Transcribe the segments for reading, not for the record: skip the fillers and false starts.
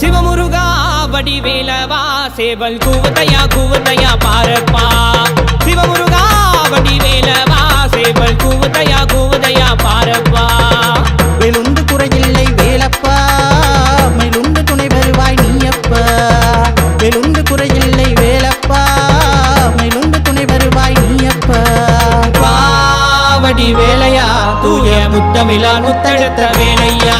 சிவமுருகா வடிவேலவா சேவல் கூவுதையா பாரப்பா. சிவமுருகா வடிவேலவா சேவல் கூவுதையா பாரப்பா. வெளுந்து குறையில்லை வேலப்பா, மயிலுண்டு துணை வருவாய் நீயப்பா. வெளுந்து குறையில்லை வேலப்பா, மயிலுண்டு துணை வருவாய் நீயப்பா. வடி வேலையா தூய முத்தமிழா முத்தெடுத்த வேலையா.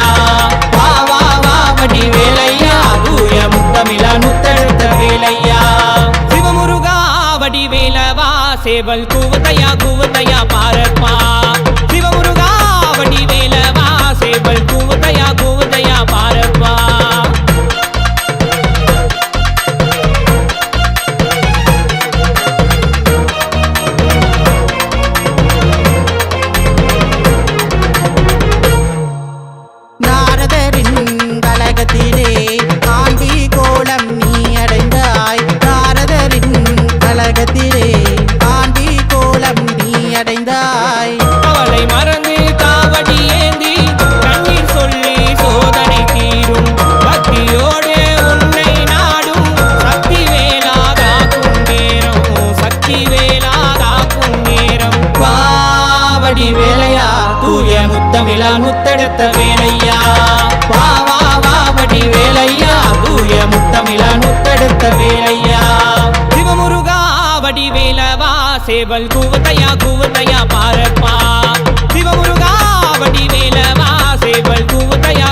வா வா வா வடி வேலையா தூய முத்தமிழா முத்தெடுத்த வேலையா. சிவமுருகா வடி வேலவா சேவல் கூவுதையா பாரப்பா. சிவமுருகா வடி வேலவா சேவல் கூவுதையா பாரப்பா. நாரதரின் கலகத்திலே ஆண்டி கோலம் நீ அடைந்தாய். நாரதரின் கலகத்திலே ஆண்டி கோலம் நீ அடைந்தாய். அவளை மறந்து காவடி ஏந்தி கண்ணீர் சொல்லி சோதனை தீரும். பக்தியோடு உன்னை நாடும் சக்தி வேலாதாக்கும் நேரம். சக்தி வேலாதாக்கும் நேரம். காவடி வேலையா தூய முத்தமிழா முத்தெடுத்த வேலையா. வா வா வா வடி வேலையா தூய முத்தமிழா முத்தெடுத்த வேலையா. சிவமுருகா வடி வேலவா சேவல் கூவுதையா பாரப்பா. சிவமுருகா வடி வேலவா சேவல் கூவுதையா